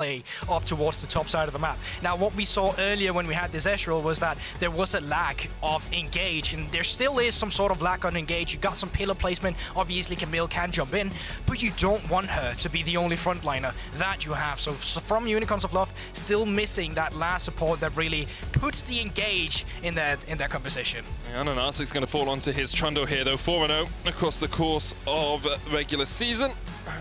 play up towards the top side of the map. Now, what we saw earlier when we had this Ezreal was that there was a lack of engage, and there still is some sort of lack on engage. You got some pillar placement. Obviously, Camille can jump in, but you don't want her to be the only frontliner that you have. So from Unicorns of Love, still missing that last support that really puts the engage in their composition. And Ananasic's going to fall onto his Trundle here, though. 4-0 across the course of regular season.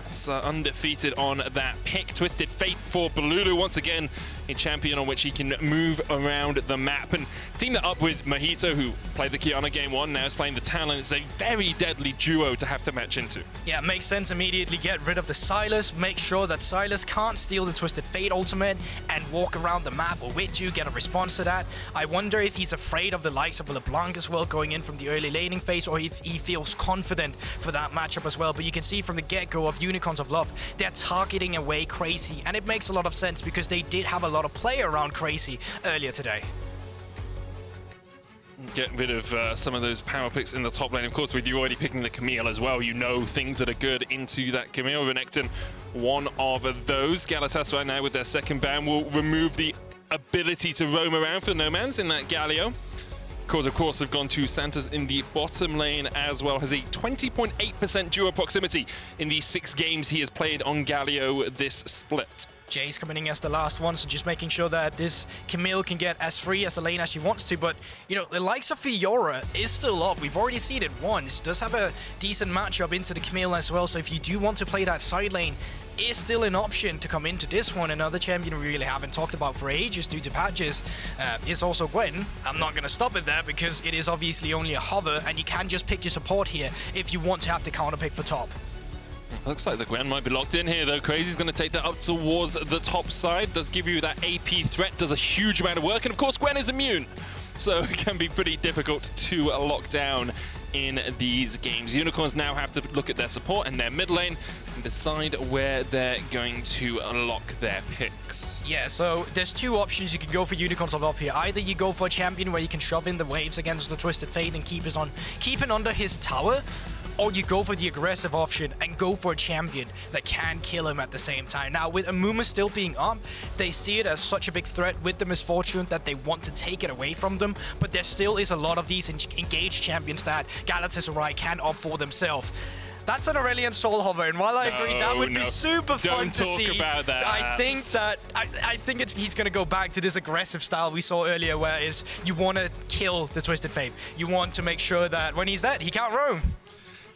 It's undefeated on that pick. Twisted Fate for Balulu. Once again, a champion on which he can move around the map. And team that up with Mojito, who played the Kiana game 1, now is playing the Talon. It's a very deadly duo to have to match into. Yeah, makes sense. Immediately get rid of the Sylas. Make sure that Sylas can't steal the Twisted Fate ultimate and walk around the map or with you, get a response to that. I wonder if he's afraid of the likes of LeBlanc as well going in from the early laning phase, or if he feels confident for that matchup as well. But you can see from the get-go of Unicorns of Love, they're targeting away Crazy, and it makes a lot of sense because they did have a lot of play around Crazy earlier today. Get rid of some of those power picks in the top lane. Of course, with you already picking the Camille as well, you know things that are good into that Camille. Renekton, one of those. Galatasaray now with their second ban will remove the ability to roam around for Nomads in that Galio. Of course, have gone to Santa's in the bottom lane as well. Has a 20.8% duo proximity in the 6 games he has played on Galio this split. Jay's coming in as the last one, so just making sure that this Camille can get as free as a lane as she wants to. But, you know, the likes of Fiora is still up. We've already seen it once. Does have a decent matchup into the Camille as well. So if you do want to play that side lane, is still an option to come into this one. Another champion we really haven't talked about for ages due to patches is also Gwen. I'm not going to stop it there because it is obviously only a hover, and you can just pick your support here if you want to have the counter pick for top. Looks like the Gwen might be locked in here, though. Crazy's going to take that up towards the top side. Does give you that AP threat, does a huge amount of work. And of course, Gwen is immune, so it can be pretty difficult to lock down in these games. Unicorns now have to look at their support and their mid lane and decide where they're going to unlock their picks. Yeah, so there's 2 options you can go for Unicorns of Love here. Either you go for a champion where you can shove in the waves against the Twisted Fate and keep it under his tower, or you go for the aggressive option and go for a champion that can kill him at the same time. Now, with Amuma still being up, they see it as such a big threat with the Misfortune that they want to take it away from them, but there still is a lot of these engaged champions that Galatasaray can opt for themselves. That's an Aurelion Soul Hover, and while I agree that would be super fun to see, about that. I think he's going to go back to this aggressive style we saw earlier, where is you want to kill the Twisted Fate. You want to make sure that when he's dead, he can't roam.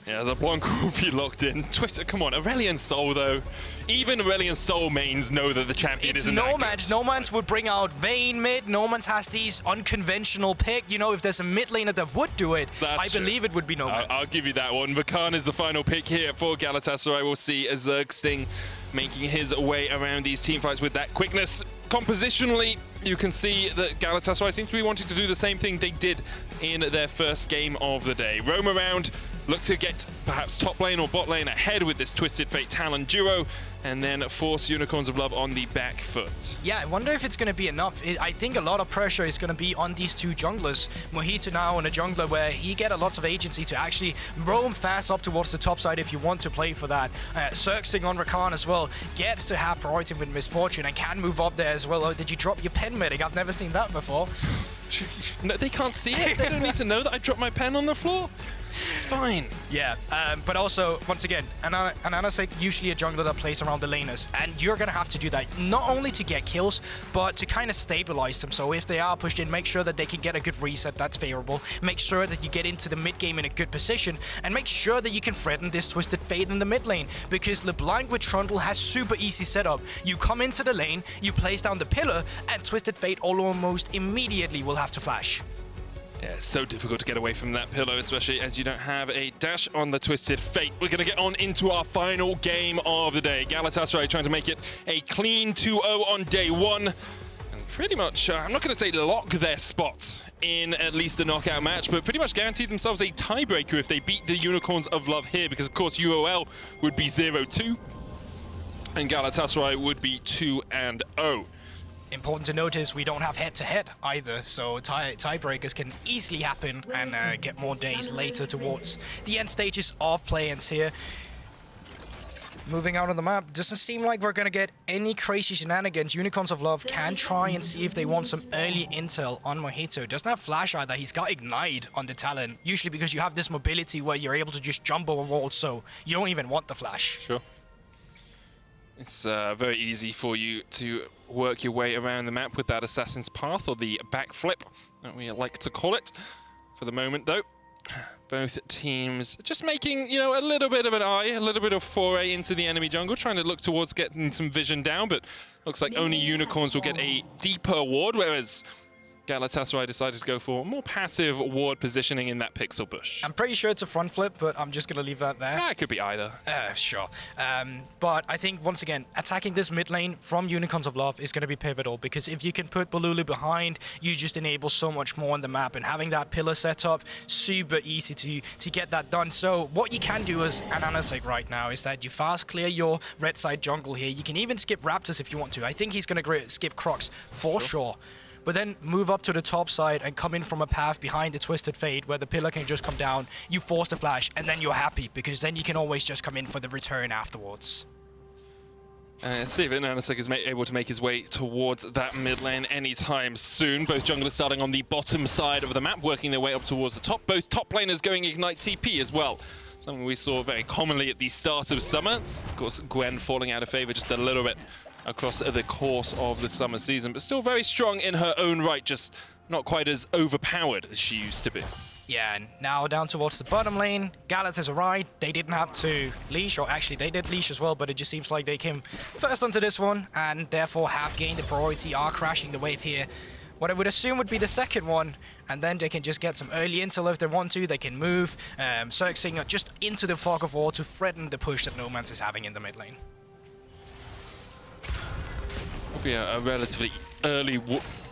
Yeah, the Blanc will be locked in. Twister, come on, Aurelion Soul, though. Even Aurelion Soul mains know that the champion isn't that good. Nomads would bring out Vayne mid. Nomads has these unconventional pick. You know, if there's a mid laner that would do it, I believe it would be Nomads. I'll give you that one. Vakan is the final pick here for Galatasaray. We'll see Zergsting making his way around these teamfights with that quickness. Compositionally, you can see that Galatasaray seems to be wanting to do the same thing they did in their first game of the day. Roam around, look to get perhaps top lane or bot lane ahead with this Twisted Fate Talon duo, and then force Unicorns of Love on the back foot. Yeah, I wonder if it's going to be enough. I think a lot of pressure is going to be on these 2 junglers. Mojito now on a jungler where he get a lot of agency to actually roam fast up towards the top side if you want to play for that. Zergsting on Rakan as well gets to have priority with Misfortune and can move up there as well. Oh, did you drop your pen medic? I've never seen that before. No, they can't see it. They don't need to know that I dropped my pen on the floor. It's fine. Yeah, but also, once again, Ananasic usually a jungler that plays around the laners, and you're going to have to do that not only to get kills, but to kind of stabilize them. So if they are pushed in, make sure that they can get a good reset that's favorable. Make sure that you get into the mid game in a good position, and make sure that you can threaten this Twisted Fate in the mid lane, because LeBlanc with Trundle has super easy setup. You come into the lane, you place down the pillar, and Twisted Fate almost immediately will have to flash. Yeah, it's so difficult to get away from that pillow, especially as you don't have a dash on the Twisted Fate. We're going to get on into our final game of the day. Galatasaray trying to make it a clean 2-0 on day 1. And pretty much, I'm not going to say lock their spot in at least a knockout match, but pretty much guarantee themselves a tiebreaker if they beat the Unicorns of Love here, because of course UOL would be 0-2 and Galatasaray would be 2-0. Important to notice, we don't have head-to-head either, so tiebreakers can easily happen and get more days later towards the end stages of play-ins here. Moving out on the map, doesn't seem like we're gonna get any crazy shenanigans. Unicorns of Love can try and see if they want some early intel on Mojito. Doesn't have flash either. He's got Ignite on the Talon, usually because you have this mobility where you're able to just jump over walls, so you don't even want the flash. Sure. It's very easy for you to work your way around the map with that Assassin's Path, or the backflip, that we like to call it. For the moment, though, both teams just making, you know, a little bit of an eye, a little bit of foray into the enemy jungle, trying to look towards getting some vision down, but looks like only Unicorns will get a deeper ward, whereas Galatasaray decided to go for more passive ward positioning in that pixel bush. I'm pretty sure it's a front flip, but I'm just going to leave that there. It could be either. Sure. But I think, once again, attacking this mid lane from Unicorns of Love is going to be pivotal, because if you can put Bolulu behind, you just enable so much more on the map, and having that pillar set up, super easy to get that done. So what you can do as an Anasek right now is that you fast clear your red side jungle here. You can even skip Raptors if you want to. I think he's going to skip Crocs for sure. But then move up to the top side and come in from a path behind the Twisted Fate where the pillar can just come down, you force the flash, and then you're happy, because then you can always just come in for the return afterwards. See if Anasek is able to make his way towards that mid lane anytime soon. Both junglers starting on the bottom side of the map, working their way up towards the top. Both top laners going Ignite TP as well. Something we saw very commonly at the start of summer. Of course, Gwen falling out of favor just a little bit across the course of the summer season, but still very strong in her own right, just not quite as overpowered as she used to be. Yeah, and now down towards the bottom lane, Galatasaray, they didn't have to leash, or actually they did leash as well, but it just seems like they came first onto this one, and therefore have gained the priority, are crashing the wave here. What I would assume would be the second one, and then they can just get some early intel if they want to. They can move Xerxing just into the fog of war to threaten the push that Nomanz is having in the mid lane. Be a relatively early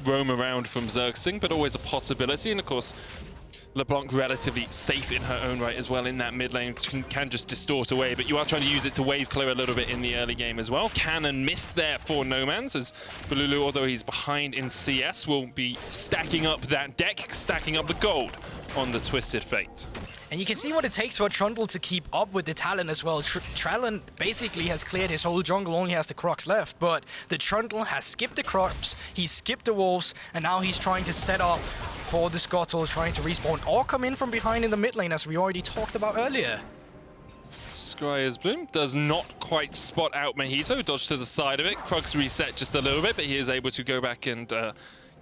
roam around from Xerxing, but always a possibility. And of course, LeBlanc relatively safe in her own right as well in that mid lane, can just distort away, but you are trying to use it to wave clear a little bit in the early game as well. Can and miss there for Nomanz, as Bolulu, although he's behind in CS, will be stacking up that deck, stacking up the gold on the Twisted Fate. And you can see what it takes for Trundle to keep up with the Talon as well. Talon basically has cleared his whole jungle, only has the Crocs left, but the Trundle has skipped the Crocs, he's skipped the Wolves, and now he's trying to set up for the Scuttles, trying to respawn or come in from behind in the mid lane, as we already talked about earlier. Scryer's Bloom does not quite spot out Mojito, dodged to the side of it. Crocs reset just a little bit, but he is able to go back and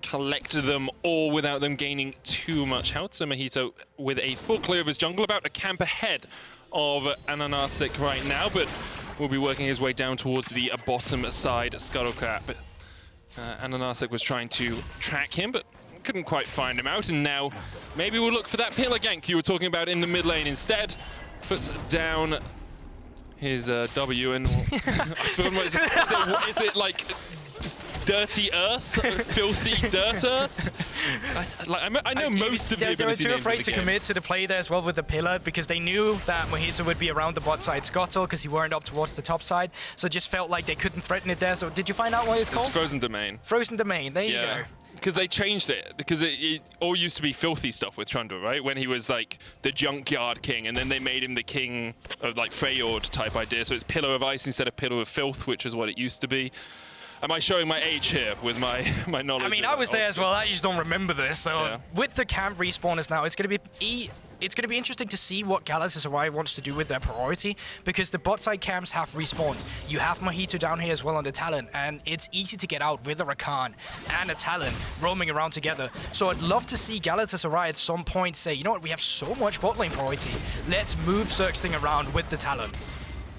collect them all without them gaining too much health. So Mojito with a full clear of his jungle, about a camp ahead of Ananasik right now, but will be working his way down towards the bottom side Scuttlecrab. Ananasik was trying to track him, but couldn't quite find him out, and now maybe we'll look for that pillar gank you were talking about in the mid lane instead. Puts down his W, and is it like dirty earth, filthy dirt earth? I know most of the ability names. They were too afraid to commit to the play there as well with the pillar, because they knew that Mojito would be around the bot side Scuttle, because he weren't up towards the top side, so it just felt like they couldn't threaten it there. So did you find out what it's called? It's Frozen Domain. Frozen Domain, there you go. Because they changed it, because it all used to be filthy stuff with Trundle, right? When he was like the Junkyard King, and then they made him the king of like Freyord type idea. So it's Pillar of Ice instead of Pillar of Filth, which is what it used to be. Am I showing my age here with my knowledge? I mean, I was there as well. I just don't remember this. So with the camp respawners now, it's going to be interesting to see what Galatasaray wants to do with their priority, because the bot side camps have respawned. You have Mojito down here as well on the Talon, and it's easy to get out with a Rakan and a Talon roaming around together. So I'd love to see Galatasaray at some point say, you know what, we have so much bot lane priority. Let's move Xerxing around with the Talon.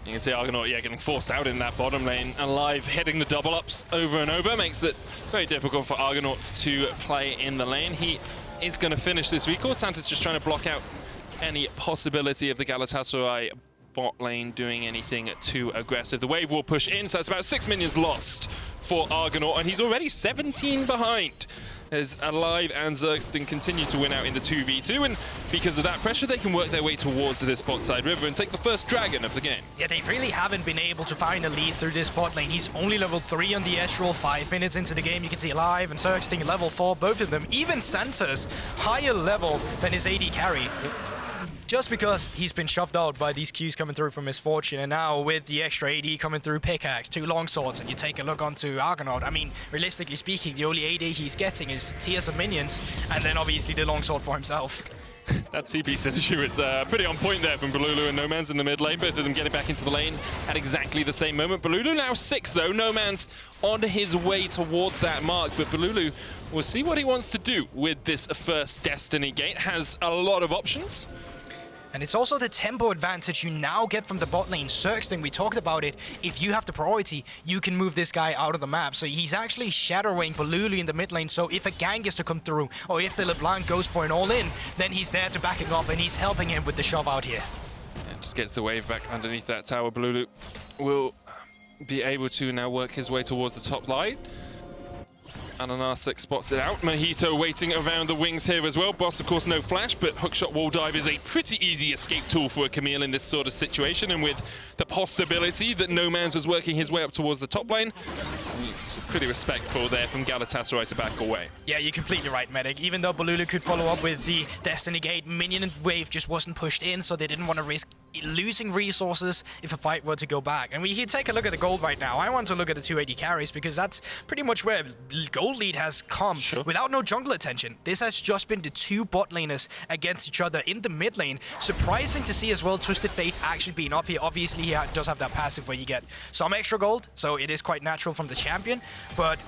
You can see Argonaut, getting forced out in that bottom lane, alive, hitting the double ups over and over, makes it very difficult for Argonaut to play in the lane. He is going to finish this recall. Santa's just trying to block out any possibility of the Galatasaray bot lane doing anything too aggressive. The wave will push in, so that's about 6 minions lost for Argonaut, and he's already 17 behind. As Alive and Xerxing continue to win out in the 2v2, and because of that pressure, they can work their way towards this bot side river and take the first dragon of the game. Yeah, they really haven't been able to find a lead through this bot lane. He's only level 3 on the Ezreal, 5 minutes into the game. You can see Alive and Xerxing level 4, both of them. Even Santa's higher level than his AD carry. just because he's been shoved out by these Qs coming through from Misfortune, and now with the extra AD coming through Pickaxe, 2 longswords, and you take a look onto Argonaut, I mean, realistically speaking, the only AD he's getting is tiers of minions, and then obviously the longsword for himself. That TP synergy was pretty on point there from Balulu and Noman's in the mid lane. Both of them getting back into the lane at exactly the same moment. Balulu now 6 though. Noman's on his way towards that mark, but Balulu will see what he wants to do with this first Destiny Gate. Has a lot of options. And it's also the tempo advantage you now get from the bot lane. Zergsting, we talked about it. If you have the priority, you can move this guy out of the map. So he's actually shadowing Balulu in the mid lane. So if a gank is to come through, or if the LeBlanc goes for an all-in, then he's there to back him up, and he's helping him with the shove out here. And just gets the wave back underneath that tower. Balulu will be able to now work his way towards the top line. Ananasic spots it out. Mojito waiting around the wings here as well. Boss, of course, no flash, but hookshot wall dive is a pretty easy escape tool for a Camille in this sort of situation. And with the possibility that Noman's was working his way up towards the top lane, it's pretty respectful there from Galatasaray to back away. Yeah, you're completely right, Medic. Even though Balulu could follow up with the Destiny Gate, minion wave just wasn't pushed in, so they didn't want to risk losing resources if a fight were to go back. And we can take a look at the gold right now. I want to look at the 280 carries because that's pretty much where gold lead has come without no jungle attention. This has just been the 2 bot laners against each other in the mid lane. Surprising to see as well Twisted Fate actually being up here. Obviously he does have that passive where you get some extra gold, so it is quite natural from the champion, but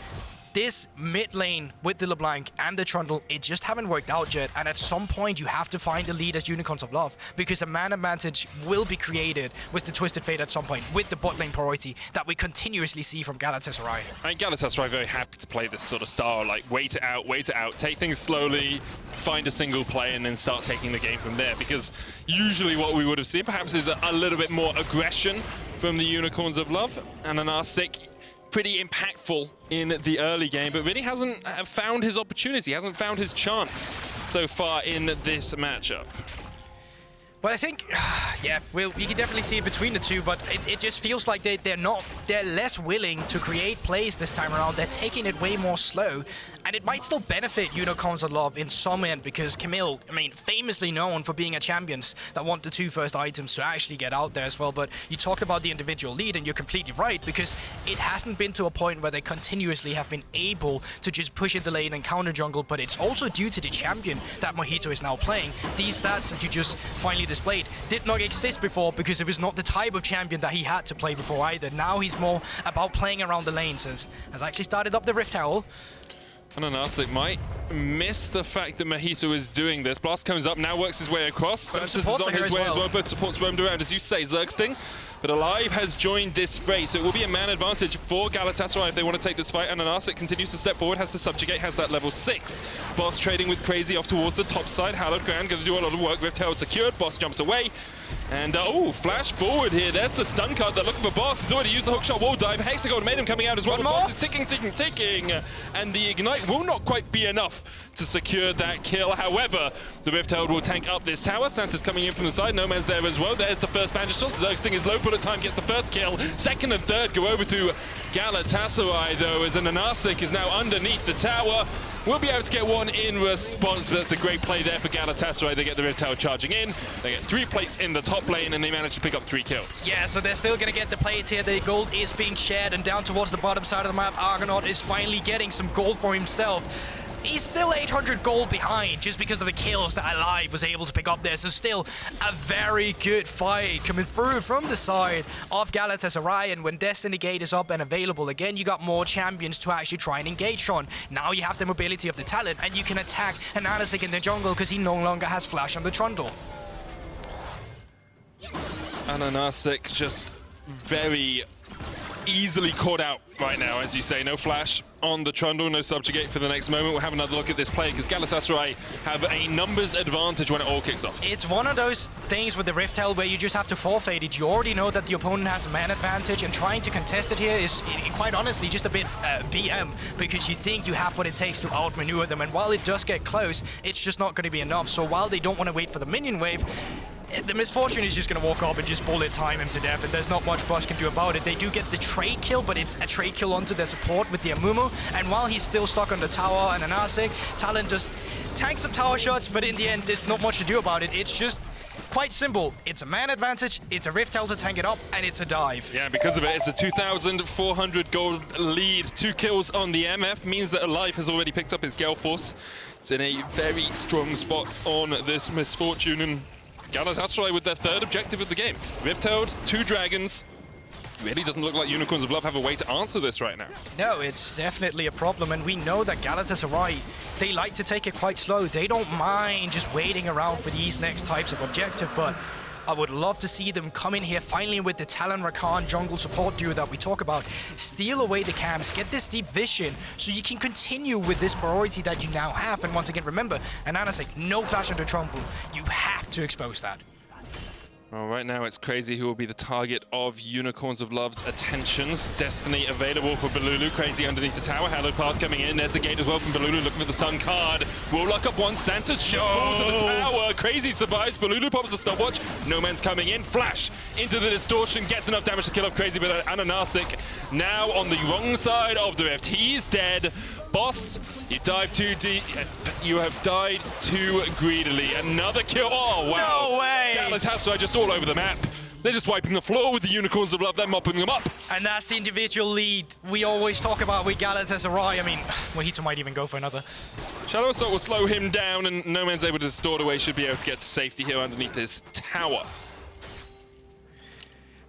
this mid lane with the LeBlanc and the Trundle, it just haven't worked out yet. And at some point, you have to find the lead as Unicorns of Love, because a man advantage will be created with the Twisted Fate at some point, with the bot lane priority that we continuously see from Galatasaray. I think Galatasaray are very happy to play this sort of style, like wait it out, take things slowly, find a single play, and then start taking the game from there. Because usually what we would have seen perhaps is a little bit more aggression from the Unicorns of Love. And Ananasic, pretty impactful in the early game, but really hasn't found his opportunity, hasn't found his chance so far in this matchup. Well, I think, yeah, we can definitely see it between the two, but it just feels like they're less willing to create plays this time around. They're taking it way more slow, and it might still benefit Unicorns of Love in some end, because Camille, I mean, famously known for being a champions that want the 2 first items to actually get out there as well. But you talked about the individual lead, and you're completely right, because it hasn't been to a point where they continuously have been able to just push in the lane and counter jungle, but it's also due to the champion that Mojito is now playing. These stats that you just finally displayed did not exist before, because it was not the type of champion that he had to play before either. Now he's more about playing around the lanes, and has actually started up the Rift Owl. Ananasic might miss the fact that Mojito is doing this. Blast comes up, now works his way across. Senses is on his way as well, but supports roamed around, as you say, Zergsting. But Alive has joined this fray, so it will be a man advantage for Galatasaray if they want to take this fight. And Ananasic continues to step forward, has to subjugate, has that level 6. Boss trading with Crazy off towards the top side. Hallowed Grand going to do a lot of work. Rift held secured, Boss jumps away. And, oh, flash forward here. There's the stun card. They're looking for Boss. He's already used the hookshot wall dive. Hexagon made him coming out as well. Boss is ticking. And the Ignite will not quite be enough to secure that kill. However, the Rift Herald will tank up this tower. Santa's coming in from the side. Noman's there as well. There's the first bandage toss. Zergsting is low bullet time, gets the first kill. Second and third go over to Galatasaray, though, as Ananasic is now underneath the tower. We'll be able to get one in response, but that's a great play there for Galatasaray. They get the Rift Tower charging in. They get 3 plates in the top lane, and they manage to pick up 3 kills. Yeah, so they're still going to get the plates here. The gold is being shared, and down towards the bottom side of the map, Argonaut is finally getting some gold for himself. He's still 800 gold behind just because of the kills that Alive was able to pick up there. So still a very good fight coming through from the side of Galatasaray. And when Destiny Gate is up and available again, you got more champions to actually try and engage on. Now you have the mobility of the talent, and you can attack Ananasic in the jungle because he no longer has flash on the Trundle. Ananasic just very easily caught out right now, as you say. No flash on the Trundle, no subjugate for the next moment. We'll have another look at this play because Galatasaray have a numbers advantage when it all kicks off. It's one of those things with the Rift Hell where you just have to forfeit it. You already know that the opponent has a man advantage, and trying to contest it here is, quite honestly, just a bit BM, because you think you have what it takes to outmaneuver them, and while it does get close, it's just not going to be enough. So while they don't want to wait for the minion wave, the Misfortune is just going to walk up and just bullet time him to death, and there's not much Bosch can do about it. They do get the trade kill, but it's a trade kill onto their support with the Amumu, and while he's still stuck on the tower and Ananasic, Talon just tanks some tower shots, but in the end, there's not much to do about it. It's just Quite simple. It's a man advantage, it's a Rift Herald to tank it up, and it's a dive. Yeah, because of it, it's a 2,400 gold lead. 2 kills on the MF means that Alive has already picked up his Gale Force. It's in a very strong spot on this Misfortune, and Galatasaray with their 3rd objective of the game. Rift Herald, 2 dragons. Really doesn't look like Unicorns of Love have a way to answer this right now. No, it's definitely a problem, and we know that Galatasaray, they like to take it quite slow. They don't mind just waiting around for these next types of objective, but I would love to see them come in here finally with the Talon Rakan jungle support duo that we talk about. Steal away the camps, get this deep vision so you can continue with this priority that you now have. And once again, remember, Ananasik, no flash under Trumbull. You have to expose that. Well, right now it's Crazy who will be the target of Unicorns of Love's attentions. Destiny available for Balulu. Crazy underneath the tower. Hallowed Path coming in. There's the gate as well from Balulu, looking for the Sun card. Will lock up one. Santa's shot to the tower. Crazy survives. Balulu pops the stopwatch. No Man's coming in. Flash into the distortion. Gets enough damage to kill off Crazy, but Ananasik now on the wrong side of the rift. He's dead. Boss, you dive too deep. You have died too greedily. Another kill. Oh, wow. No way. Galatasaray just all over the map. They're just wiping the floor with the Unicorns of Love. They're mopping them up. And that's the individual lead we always talk about with Galatasaray. I mean, Mojito might even go for another. Shadow Assault will slow him down, and No Man's able to distort away. Should be able to get to safety here underneath this tower.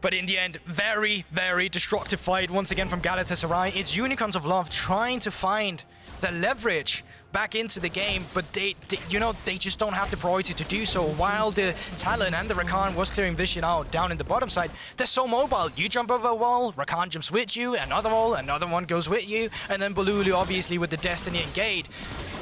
But in the end, very, very destructive fight once again from Galatasaray. It's Unicorns of Love trying to find the leverage back into the game, but they just don't have the priority to do so. While the Talon and the Rakan was clearing vision out down in the bottom side, they're so mobile. You jump over a wall, Rakan jumps with you, another wall, another one goes with you, and then Balulu obviously with the Destiny and Gate,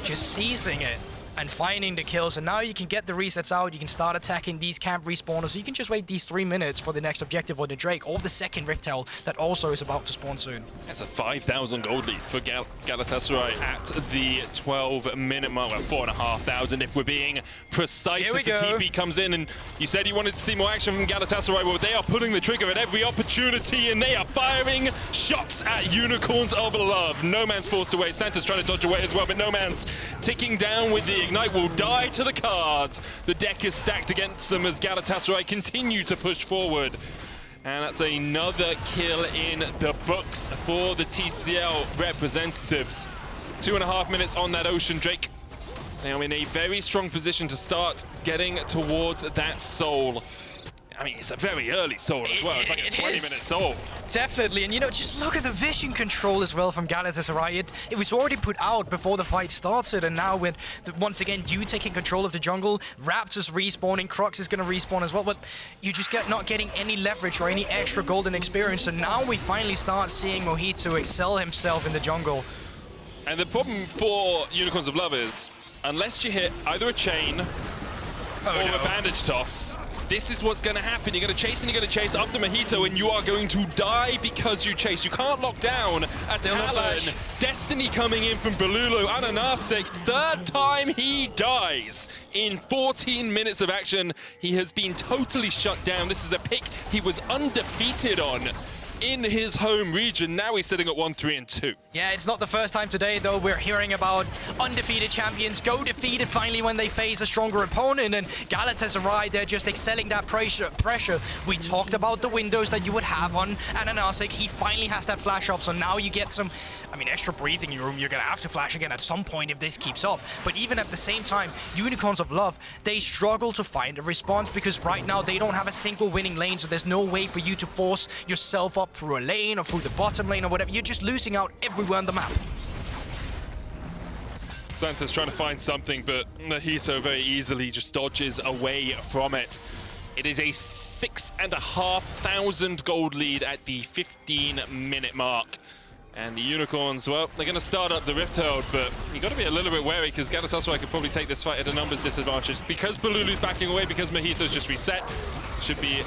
just seizing it and finding the kills. And now you can get the resets out, you can start attacking these camp respawners, so you can just wait these 3 minutes for the next objective or the Drake or the second Rift Herald that also is about to spawn soon. That's a 5,000 gold lead for Galatasaray at the 12-minute mark. Well, 4,500 if we're being precise. Here we as the go. TP comes in, and you said you wanted to see more action from Galatasaray. Well, they are pulling the trigger at every opportunity, and they are firing shots at Unicorns of Love. No Man's forced away. Santa's trying to dodge away as well, but No Man's ticking down with the Ignite will die to the cards. The deck is stacked against them as Galatasaray continue to push forward. And that's another kill in the books for the TCL representatives. 2.5 minutes on that Ocean Drake. They are in a very strong position to start getting towards that soul. I mean, it's a very early soul as well. It's like a 20-minute soul. Definitely, and just look at the vision control as well from Galatasaray. It was already put out before the fight started, and now with, once again, you taking control of the jungle, Raptors respawning, Crux is going to respawn as well, but you just not getting any leverage or any extra golden experience, so now we finally start seeing Mojito excel himself in the jungle. And the problem for Unicorns of Love is, unless you hit either a chain or a bandage toss, this is what's going to happen. You're going to chase and you're going to chase after Mojito, and you are going to die because you chase. You can't lock down a Talon. Destiny coming in from Balulu. Ananasik, 3rd time he dies. In 14 minutes of action, he has been totally shut down. This is a pick he was undefeated on in his home region. Now he's sitting at 1-3-2. Yeah, it's not the first time today, though. We're hearing about undefeated champions go defeated finally when they face a stronger opponent, and Galatasaray, they're just excelling that pressure. We talked about the windows that you would have on Ananasik. He finally has that flash up, so now you get some, extra breathing room. You're going to have to flash again at some point if this keeps up. But even at the same time, Unicorns of Love, they struggle to find a response because right now they don't have a single winning lane, so there's no way for you to force yourself up through a lane or through the bottom lane or whatever. You're just losing out everywhere on the map. Santa's trying to find something, but Mojito very easily just dodges away from it. It is a 6,500 gold lead at the 15-minute mark. And the Unicorns, well, they're going to start up the Rift Herald, but you got to be a little bit wary because Galatasaray could probably take this fight at a numbers disadvantage. Because Balulu's backing away, because Mojito's just reset, should be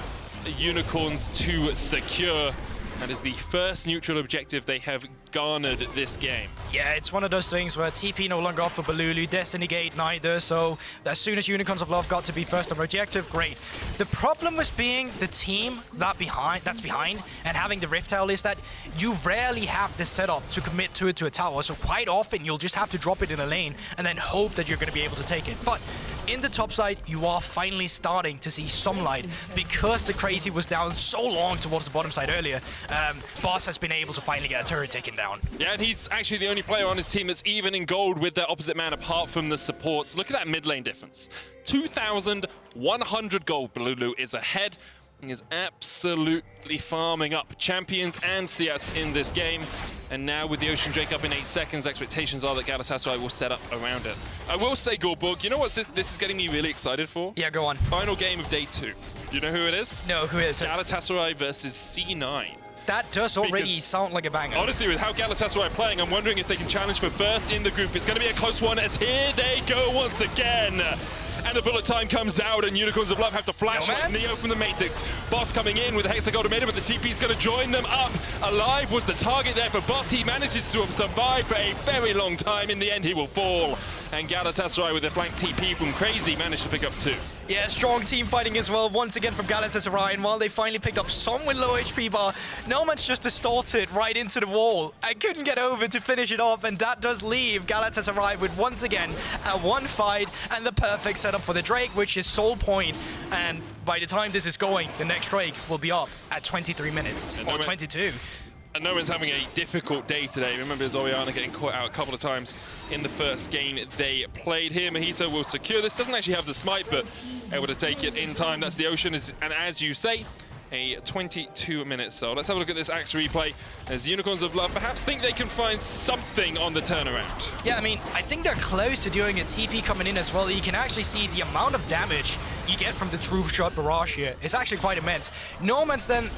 Unicorns to secure. That is the first neutral objective they have garnered this game. Yeah, it's one of those things where TP no longer off for Balulu, Destiny Gate neither, so as soon as Unicorns of Love got to be first on objective, great. The problem with being the team that's behind and having the Rift Towel is that you rarely have the setup to commit to it to a tower, so quite often you'll just have to drop it in a lane and then hope that you're going to be able to take it. But in the top side, you are finally starting to see some light because the Crazy was down so long towards the bottom side earlier. Boss has been able to finally get a turret taken down. Yeah, and he's actually the only player on his team that's even in gold with their opposite man apart from the supports. Look at that mid lane difference. 2,100 gold. Balulu is ahead. He is absolutely farming up champions and CS in this game. And now with the Ocean Drake up in 8 seconds, expectations are that Galatasaray will set up around it. I will say, Goldborg, you know what this is getting me really excited for? Yeah, go on. Final game of day 2. You know who it is? No, who is it? Galatasaray versus C9. That does already sound like a banger. Honestly, with how Galatasaray are playing, I'm wondering if they can challenge for first in the group. It's going to be a close one as here they go once again. And the bullet time comes out, and Unicorns of Love have to flash like Neo from the Matrix. Boss coming in with the Hexagol Dominator, but the TP's going to join them up. Alive was the target there for Boss. He manages to survive for a very long time. In the end, he will fall. And Galatasaray with a flank TP from Crazy managed to pick up 2. Yeah, strong team fighting as well, once again from Galatasaray. And while they finally picked up some with low HP bar, Nomad's just distorted right into the wall. I couldn't get over to finish it off, and that does leave Galatasaray with, once again, a 1 fight and the perfect setup for the Drake, which is sole point. And by the time this is going, the next Drake will be up at 23 minutes, or 22. And Noman's having a difficult day today. Remember Zoriana getting caught out a couple of times in the first game they played here. Mojito will secure this. Doesn't actually have the smite, but able to take it in time. That's the Ocean. And as you say, a 22-minute so. Let's have a look at this Axe replay as Unicorns of Love perhaps think they can find something on the turnaround. Yeah, I mean, I think they're close to doing a TP coming in as well. You can actually see the amount of damage you get from the True Shot Barrage here. It's actually quite immense. Nomad's then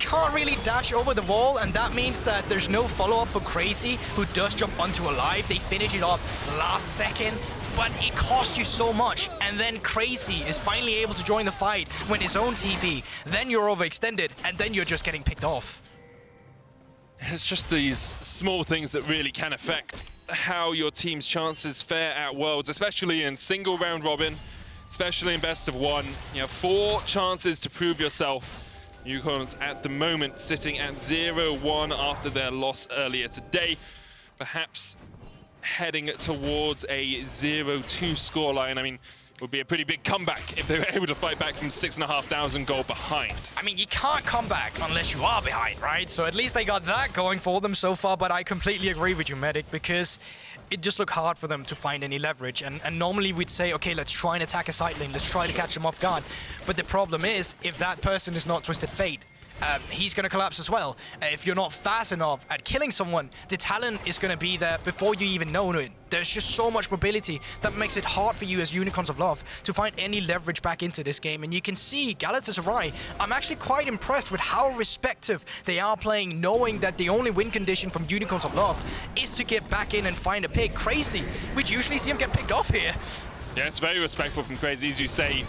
can't really dash over the wall, and that means that there's no follow-up for Crazy, who does jump onto Alive. They finish it off last second, but it cost you so much. And then Crazy is finally able to join the fight with his own TP. Then you're overextended, and then you're just getting picked off. It's just these small things that really can affect how your team's chances fare at Worlds, especially in single round robin, especially in best of 1. You have 4 chances to prove yourself. Unicorns at the moment sitting at 0-1 after their loss earlier today. Perhaps heading towards a 0-2 scoreline. I mean, it would be a pretty big comeback if they were able to fight back from 6,500 gold behind. I mean, you can't come back unless you are behind, right? So at least they got that going for them so far, but I completely agree with you, Medic, because it just looked hard for them to find any leverage. And normally we'd say, okay, let's try and attack a side lane. Let's try to catch them off guard. But the problem is, if that person is not Twisted Fate, he's going to collapse as well. If you're not fast enough at killing someone, the talent is going to be there before you even know it. There's just so much mobility that makes it hard for you as Unicorns of Love to find any leverage back into this game. And you can see Galatasaray, I'm actually quite impressed with how respective they are playing, knowing that the only win condition from Unicorns of Love is to get back in and find a pick. Crazy, we'd usually see him get picked off here. Yeah, it's very respectful from Crazy, as you say,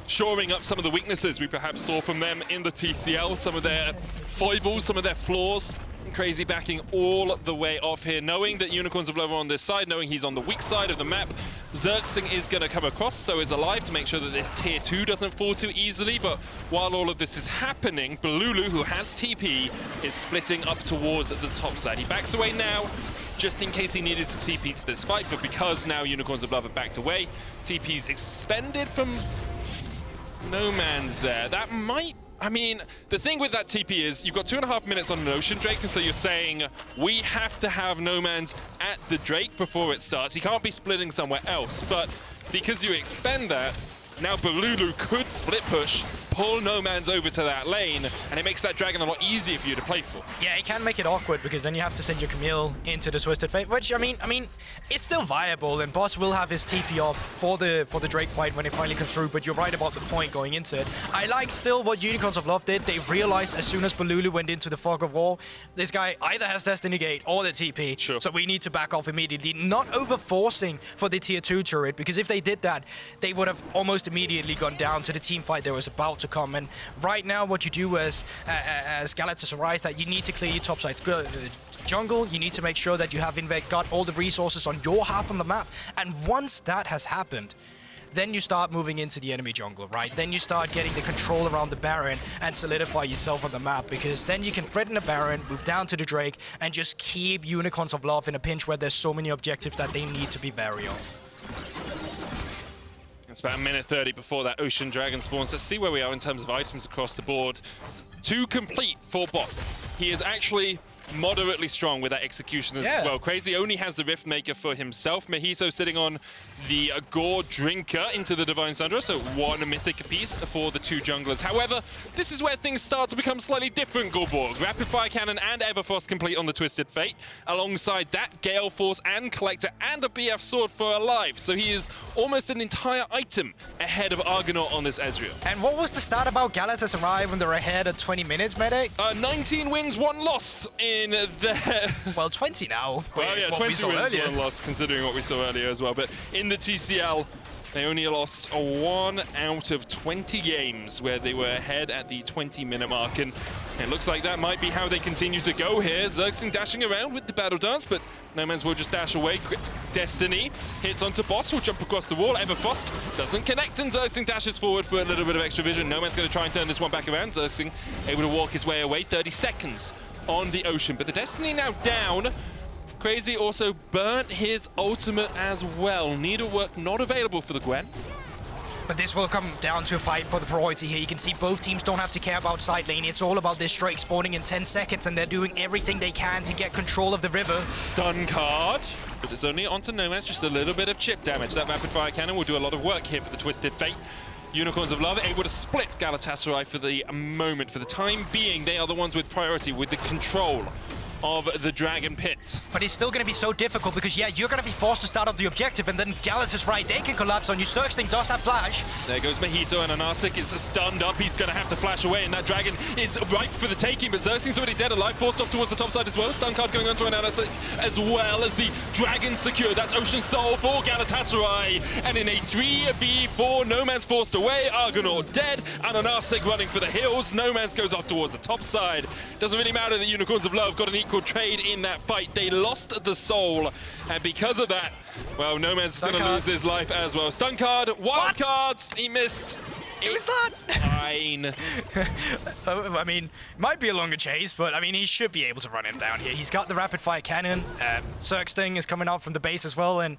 shoring up some of the weaknesses we perhaps saw from them in the TCL, some of their foibles, some of their flaws. Crazy backing all the way off here, knowing that Unicorns of Love are on this side, knowing he's on the weak side of the map. Xerxing is going to come across, so is Alive to make sure that this tier 2 doesn't fall too easily. But while all of this is happening, Balulu, who has TP, is splitting up towards the top side. He backs away now, just in case he needed to TP to this fight, but because now Unicorns of Love have backed away, TP's expended from No Man's there. That might... I mean, the thing with that TP is you've got 2.5 minutes on an Ocean Drake, and so you're saying we have to have No Man's at the Drake before it starts. He can't be splitting somewhere else, but because you expend that, now Balulu could split push, pull No Man's over to that lane, and it makes that dragon a lot easier for you to play for. Yeah, it can make it awkward because then you have to send your Camille into the Twisted Fate, which I mean, it's still viable, and Boss will have his TP up for the Drake fight when it finally comes through. But you're right about the point going into it. I like still what Unicorns of Love did. They realized as soon as Balulu went into the fog of war, this guy either has Destiny Gate or the TP, sure. So we need to back off immediately, not over forcing for the tier 2 turret, because if they did that, they would have almost immediately gone down to the team fight that was about to come. And right now what you do as Galatasaray is that you need to clear your top sides jungle, you need to make sure that you have got all the resources on your half on the map. And once that has happened, then you start moving into the enemy jungle, right? Then you start getting the control around the Baron and solidify yourself on the map, because then you can threaten the Baron, move down to the Drake, and just keep Unicorns of Love in a pinch where there's so many objectives that they need to be wary of. It's about a minute 30 before that Ocean Dragon spawns. Let's see where we are in terms of items across the board. 2 complete for Boss. He is actually moderately strong with that execution as well. Crazy only has the Rift Maker for himself. Mojito sitting on the Gore Drinker into the Divine Sundra, so 1 mythic apiece for the 2 junglers. However, this is where things start to become slightly different, Gorborg. Rapid Fire Cannon and Everfrost complete on the Twisted Fate. Alongside that, Gale Force and Collector and a BF Sword for Alive. So he is almost an entire item ahead of Argonaut on this Ezreal. And what was the stat about Galatasaray when they're ahead at 20 minutes, Medic? 19 wins, 1 loss in there. Well, 20 now. Well, yeah, 20 wins, 1 loss, considering what we saw earlier as well. But in the TCL, they only lost 1 out of 20 games where they were ahead at the 20-minute mark. And it looks like that might be how they continue to go here. Xerxing dashing around with the Battle Dance, but Nomanz will just dash away. Destiny hits onto Boss, will jump across the wall. Everfrost doesn't connect, and Xerxing dashes forward for a little bit of extra vision. Nomanz going to try and turn this one back around. Xerxing able to walk his way away. 30 seconds on the Ocean, but the Destiny now down. Crazy also burnt his ultimate as well. Needlework not available for the Gwen. But this will come down to a fight for the priority here. You can see both teams don't have to care about side lane. It's all about this Drake spawning in 10 seconds, and they're doing everything they can to get control of the river. Stun card, but it's only onto Nomanz, just a little bit of chip damage. That Rapid Fire Cannon will do a lot of work here for the Twisted Fate. Unicorns of Love able to split Galatasaray for the moment. For the time being, they are the ones with priority, with the control of the Dragon Pit. But it's still going to be so difficult because, yeah, you're going to be forced to start off the objective, and then Galatasaray, they can collapse on you. Xerxing does have flash. There goes Mojito, and Anasik is stunned up. He's going to have to flash away, and that Dragon is ripe for the taking, but Xerxing's already dead alive, forced off towards the top side as well. Stun card going on to Anasik, as well as the Dragon secured. That's Ocean Soul for Galatasaray, and in a 3v4, Nomanz forced away, Argonaut dead, and Anasik running for the hills. Nomanz goes off towards the top side. Doesn't really matter that Unicorns of Love got an equal trade in that fight. They lost the soul, and because of that, well, Nomanz is going to lose his life as well. Stun card, wild cards, he missed. It's that fine. I mean, it might be a longer chase, but I mean, he should be able to run him down here. He's got the Rapid Fire Cannon. Xerxing is coming out from the base as well, and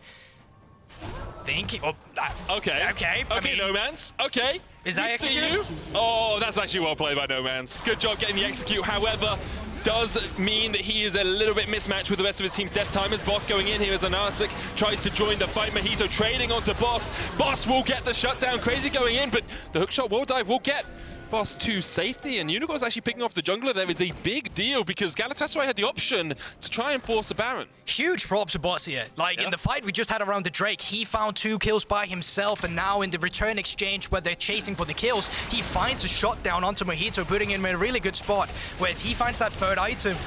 okay, I mean, Nomanz. Okay. Is that execute? You. Oh, that's actually well played by Nomanz. Good job getting the execute. However, does mean that he is a little bit mismatched with the rest of his team's death timers. Boss going in here as Anasik tries to join the fight. Mojito trading onto Boss. Boss will get the shutdown. Crazy going in, but the hookshot wall dive will get Boss to safety, and Unicorn's actually picking off the jungler. There is a big deal because Galatasaray had the option to try and force a Baron. Huge props to Boss here. Like, in the fight we just had around the Drake, he found 2 kills by himself, and now in the return exchange where they're chasing for the kills, he finds a shot down onto Mojito, putting him in a really good spot. Where if he finds that 3rd item,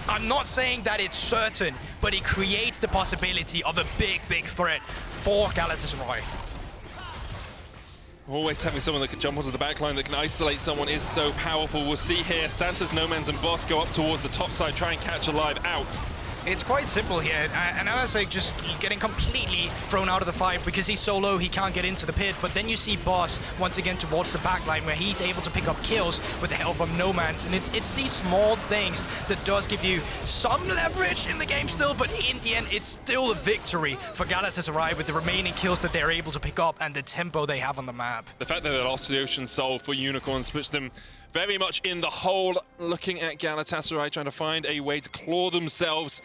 I'm not saying that it's certain, but it creates the possibility of a big, big threat for Galatasaray. Always having someone that can jump onto the backline that can isolate someone is so powerful. We'll see here, Santa's, Nomanz, and Boss go up towards the top side, try and catch Alive out. It's quite simple here, and Anasik just getting completely thrown out of the fight because he's so low he can't get into the pit. But then you see Boss once again towards the backline where he's able to pick up kills with the help of Nomanz, and it's these small things that does give you some leverage in the game still, but in the end it's still a victory for Galatasaray with the remaining kills that they're able to pick up and the tempo they have on the map. The fact that they lost the Ocean Soul for Unicorns puts them very much in the hole. Looking at Galatasaray trying to find a way to claw themselves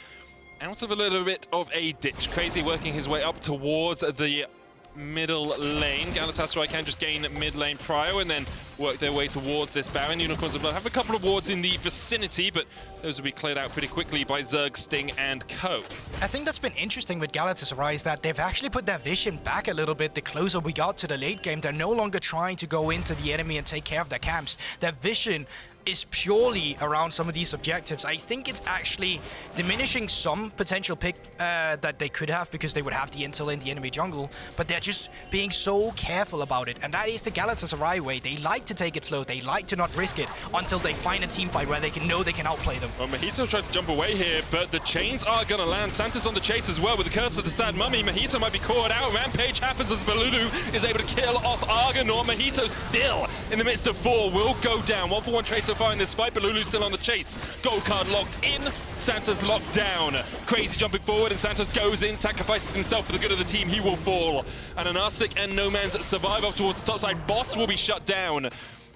out of a little bit of a ditch. Crazy working his way up towards the middle lane. Galatasaray can just gain mid lane prio and then work their way towards this Baron. Unicorns of Blood have a couple of wards in the vicinity, but those will be cleared out pretty quickly by Zerg, Sting, and co. I think that's been interesting with Galatasaray is that they've actually put their vision back a little bit the closer we got to the late game. They're no longer trying to go into the enemy and take care of their camps. Their vision is purely around some of these objectives. I think it's actually diminishing some potential pick that they could have, because they would have the intel in the enemy jungle, but they're just being so careful about it, and that is the Galatasaray way. They like to take it slow, they like to not risk it until they find a team fight where they know they can outplay them. Well, Mojito tried to jump away here, but the chains are gonna land. Santa's on the chase as well with the curse of the Sad Mummy. Mojito might be caught out. Rampage happens as Balulu is able to kill off Argonaut. Mojito still in the midst of 4 will go down. 1-for-1 trade so far in this fight. Balulu's still on the chase. Gold card locked in. Santa's locked down. Crazy jumping forward, and Santos goes in, sacrifices himself for the good of the team. He will fall. And Anarsic and No Man's survive off towards the top side. Boss will be shut down.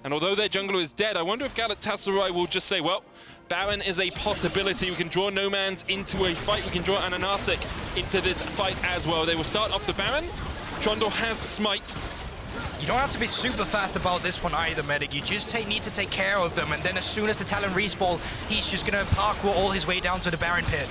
And although their jungler is dead, I wonder if Galatasaray will just say, well, Baron is a possibility. We can draw No Man's into a fight. We can draw an Anarsic into this fight as well. They will start off the Baron. Trundle has Smite. You don't have to be super fast about this one either, Medic. You just need to take care of them, and then as soon as the Talon respawn, he's just gonna parkour all his way down to the Baron pit.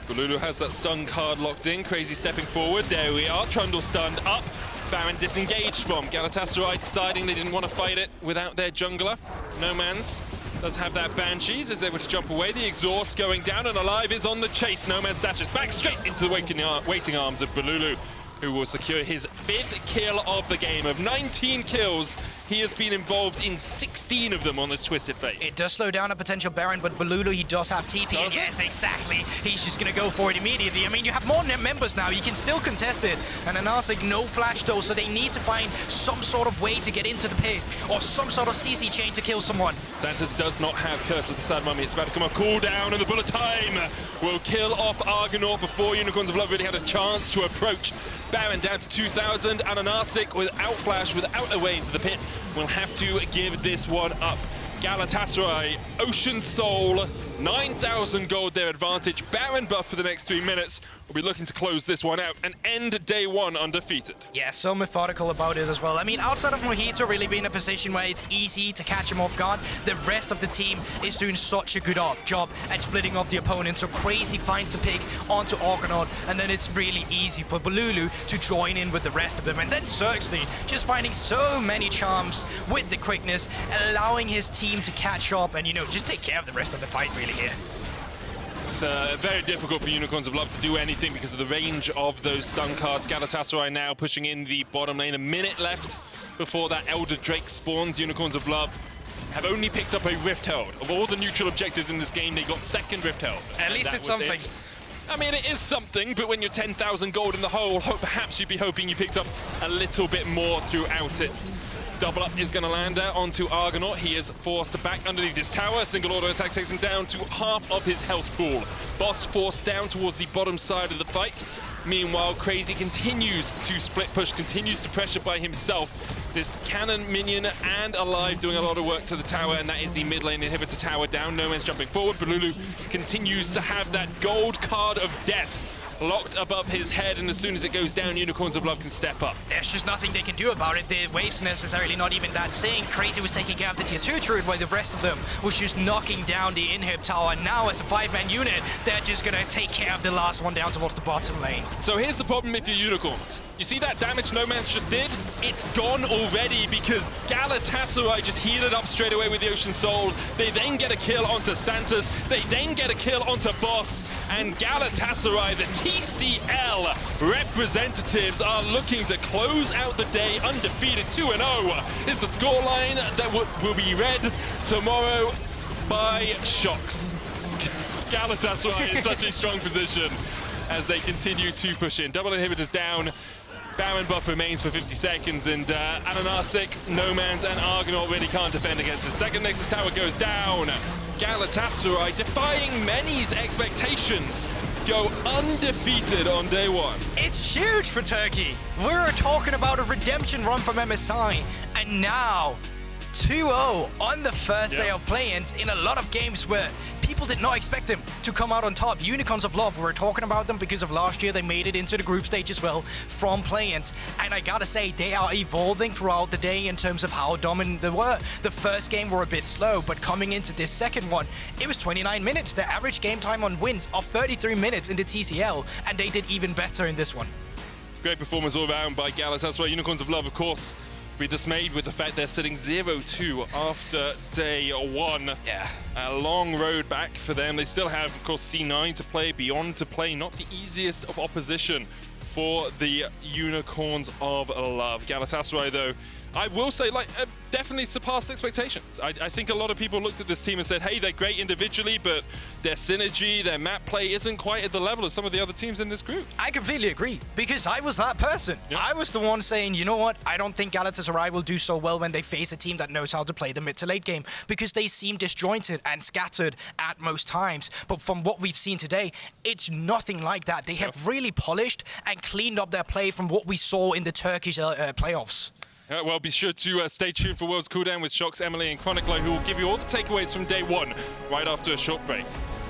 Balulu has that stun card locked in. Crazy stepping forward. There we are. Trundle stunned up. Baron disengaged from. Galatasaray deciding they didn't want to fight it without their jungler. No Man's does have that Banshees, is able to jump away. The exhaust going down, and Alive is on the chase. No Man's dashes back straight into the waiting arms of Balulu, who will secure his 5th kill of the game. Of 19 kills, he has been involved in 16 of them on this Twisted Fate. It does slow down a potential Baron, but Balulu, he does have TP. Does yes, exactly. He's just gonna go for it immediately. I mean, you have more members now. You can still contest it. And Anarsic, no flash though, so they need to find some sort of way to get into the pit, or some sort of CC chain to kill someone. Santos does not have Curse of the Sad Mummy. It's about to come up, cooldown, and the bullet time will kill off Argonaut before Unicorns of Love really had a chance to approach. Baron down to 2,000, and Anarsic without flash, without a way into the pit, will have to give this one up. Galatasaray, Ocean Soul, 9,000 gold their advantage. Baron buff for the next 3 minutes. We'll be looking to close this one out and end day 1 undefeated. Yeah, so methodical about it as well. I mean, outside of Mojito really being in a position where it's easy to catch him off guard, the rest of the team is doing such a good job at splitting off the opponent. So Crazy finds the pick onto Argonaut, and then it's really easy for Balulu to join in with the rest of them. And then Xerxley just finding so many charms with the quickness, allowing his team to catch up and, you know, just take care of the rest of the fight really here. It's very difficult for Unicorns of Love to do anything because of the range of those stun cards. Galatasaray now pushing in the bottom lane. A minute left before that Elder Drake spawns. Unicorns of Love have only picked up a Rift Herald. Of all the neutral objectives in this game, they got 2nd Rift Herald. At least it's something. I mean, it is something, but when you're 10,000 gold in the hole, perhaps you'd be hoping you picked up a little bit more throughout it. Double up is going to land there onto Argonaut. He is forced back underneath this tower. Single auto attack takes him down to half of his health pool. Boss forced down towards the bottom side of the fight. Meanwhile, Crazy continues to split push, continues to pressure by himself. This cannon minion and Alive doing a lot of work to the tower, and that is the mid lane inhibitor tower down. No Man's jumping forward. Balulu continues to have that gold card of death locked above his head, and as soon as it goes down, Unicorns of Love can step up. There's just nothing they can do about it. The waves necessarily not even that saying. Crazy was taking care of the tier 2 turret while the rest of them was just knocking down the inhib tower. Now as a 5-man unit, they're just gonna take care of the last one down towards the bottom lane. So here's the problem if you're Unicorns. You see that damage No Man's just did? It's gone already because Galatasaray just healed up straight away with the Ocean Soul. They then get a kill onto Santos. They then get a kill onto Boss. And Galatasaray, the TCL representatives, are looking to close out the day undefeated. 2-0 is the scoreline that will be read tomorrow by Shocks. Galatasaray in such a strong position as they continue to push in. Double inhibitors down. Baron buff remains for 50 seconds, and Anarsic, No Man's, and Argonaut really can't defend against it. Second Nexus tower goes down. Galatasaray, defying many's expectations, go undefeated on day 1. It's huge for Turkey. We were talking about a redemption run from MSI, and now 2-0 on the first day of play-ins in a lot of games where people did not expect them to come out on top. Unicorns of Love, we were talking about them because of last year. They made it into the group stage as well from play-ins. And I gotta say, they are evolving throughout the day in terms of how dominant they were. The first game were a bit slow, but coming into this second one, it was 29 minutes. The average game time on wins of 33 minutes in the TCL, and they did even better in this one. Great performance all around by Galatasaray. Unicorns of Love, of course, be dismayed with the fact they're sitting 0-2 after day 1. Yeah. A long road back for them. They still have, of course, C9 to play, Beyond to play. Not the easiest of opposition for the Unicorns of Love. Galatasaray, though, I will say, like, definitely surpassed expectations. I think a lot of people looked at this team and said, hey, they're great individually, but their synergy, their map play isn't quite at the level of some of the other teams in this group. I completely agree, because I was that person. Yeah. I was the one saying, you know what, I don't think Galatasaray will do so well when they face a team that knows how to play the mid to late game, because they seem disjointed and scattered at most times. But from what we've seen today, it's nothing like that. They have really polished and cleaned up their play from what we saw in the Turkish playoffs. Well, be sure to stay tuned for World's Cooldown with Shox, Emily, and Chronicler, who will give you all the takeaways from day 1 right after a short break.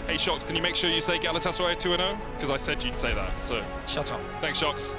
Hey, Shox, can you make sure you say Galatasaray 2-0? Because I said you'd say that, so... Shut up. Thanks, Shox.